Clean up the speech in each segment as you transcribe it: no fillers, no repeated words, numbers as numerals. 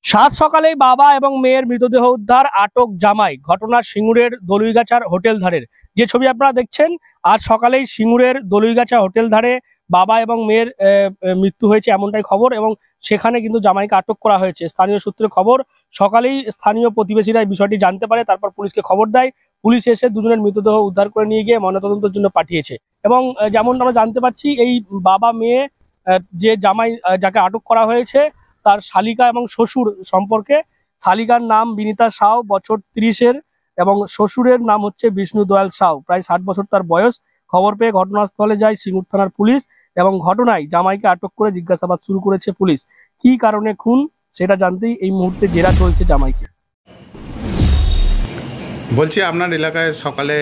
সাত সকালেই বাবা এবং মেয়ের মৃতদেহ উদ্ধার, আটক জামাই। ঘটনা সিঙ্গুরের দলুইগাছার হোটেল ধারের যে ছবি আপনারা দেখছেন। আজ সকালেই সিঙ্গুরের দলুইগাছা হোটেল ধারে বাবা এবং মেয়ের মৃত্যু হয়েছে এমনটাই খবর, এবং সেখানে কিন্তু জামাইকে আটক করা হয়েছে। স্থানীয় সূত্রে খবর, সকালেই স্থানীয় প্রতিবেশীরা এই বিষয়টি জানতে পারে, তারপর পুলিশকে খবর দেয়। পুলিশ এসে দুজনের মৃতদেহ উদ্ধার করে নিয়ে গিয়ে ময়নাতদন্তের জন্য পাঠিয়েছে। এবং যেমন আমরা জানতে পারছি, এই বাবা মেয়ে যে জামাই যাকে আটক করা হয়েছে তার শালিকা এবং শ্বশুর সম্পর্কে। শালিকার নাম বিনীতা সাউ, বছর 30-এর, এবং শ্বশুরের নাম হচ্ছে বিষ্ণু দয়াল সাউ, প্রায় 60 বছর তার বয়স। খবর পেয়ে ঘটনাস্থলে যায় সিঙ্গুর থানার পুলিশ, এবং ঘটনায় জামাইকে আটক করে জিজ্ঞাসাবাদ শুরু করেছে পুলিশ। কী কারণে খুন সেটা জানতেই এই মুহূর্তে জেরা চলছে জামাইকে। বলছি, আপনার এলাকায় সকালে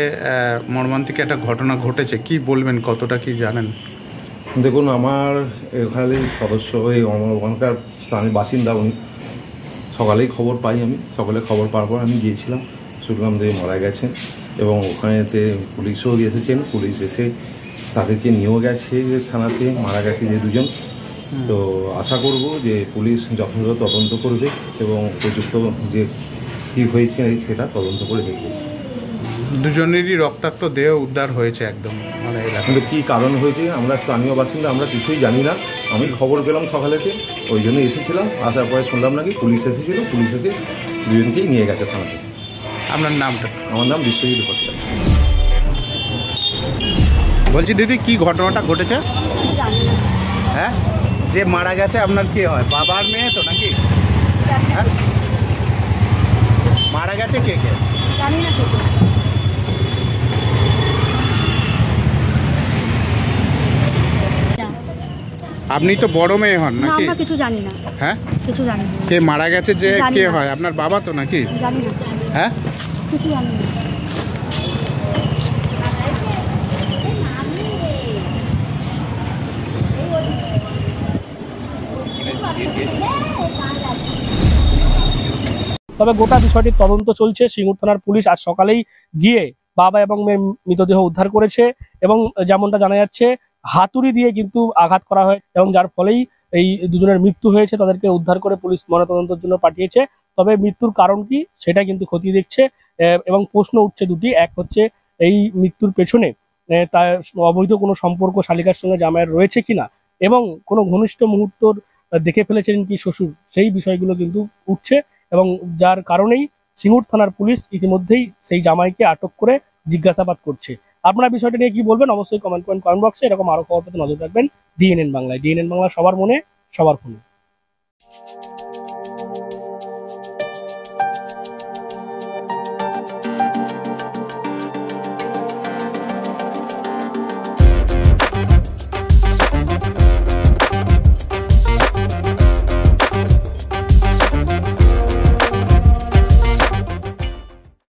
মর্মান্তিক একটা ঘটনা ঘটেছে, কি বলবেন, কতটা কি জানেন? দেখুন, আমার এখানে সদস্য আমার ওখানকার স্থানীয় বাসিন্দা উনি। সকালেই খবর পাই, আমি সকালে খবর পাওয়ার পর আমি গিয়েছিলাম, শুনলাম যে মারা গেছেন, এবং ওখানেতে পুলিশও এসেছেন। পুলিশ এসে তাদেরকে নিয়েও গেছে থানাতে, মারা গেছে যে দুজন। তো আশা করব যে পুলিশ যথাযথ তদন্ত করবে এবং উপযুক্ত যে কী হয়েছে সেটা তদন্ত করে দেখবে। দুজনেরই রক্তাক্ত দেহ উদ্ধার হয়েছে একদম, মানে কিন্তু কী কারণ হয়েছে আমরা স্থানীয় বাসিন্দা আমরা কিছুই জানি না। আমি খবর পেলাম সকালেতে, ওই জন্য এসেছিলাম। আসার পরে শুনলাম নাকি পুলিশ এসেছিলো, পুলিশ এসে দুজনকেই নিয়ে গেছে থানাতে। আপনার নামটা? আমার নাম বিশ্বজিৎ ভট্টাচার্য। বলছি দিদি, কি ঘটনাটা ঘটেছে? হ্যাঁ, যে মারা গেছে আপনার কি হয়? বাবার মেয়ে তো নাকি? হ্যাঁ, মারা গেছে কে কে? আপনি তো বড় মেয়ে হন নাকি? আমরা কিছু জানি না। হ্যাঁ, কিছু জানি না। কে মারা গেছে যে কে হয়? আপনার বাবা তো নাকি? জানি না। হ্যাঁ, কিছু জানি না। তবে গোটা বিষয়টির তদন্ত চলছে। সিঙ্গুর থানার পুলিশ আজ সকালেই গিয়ে বাবা এবং মেয়ের মৃতদেহ উদ্ধার করেছে, এবং যেমনটা জানা যাচ্ছে হাতুড়ি দিয়ে কিন্তু আঘাত করা হয়, এবং যার ফলেই এই দুজনের মৃত্যু হয়েছে। তাদেরকে উদ্ধার করে পুলিশ ময়নাতদন্তের জন্য পাঠিয়েছে। তবে মৃত্যুর কারণ কি সেটা কিন্তু খতিয়ে দেখছে, এবং প্রশ্ন উঠছে দুটি। এক হচ্ছে, এই মৃত্যুর পেছনে তার অবৈধ কোনো সম্পর্ক শালিকার সঙ্গে জামাইয়ের রয়েছে কিনা, এবং কোনো ঘনিষ্ঠ মুহূর্ত দেখে ফেলেছিলেন কি শ্বশুর, সেই বিষয়গুলো কিন্তু উঠছে। এবং যার কারণেই সিঙ্গুর থানার পুলিশ ইতিমধ্যেই সেই জামাইকে আটক করে জিজ্ঞাসাবাদ করছে। আপনারা বিষয়টা নিয়ে কি বলবেন অবশ্যই কমেন্ট করেন কমেন্ট বক্সে। এরকম আরো খবর পেতে নজর রাখবেন ডিএনএন বাংলায়। ডিএনএন বাংলা, সবার মনে সবার ফোনে।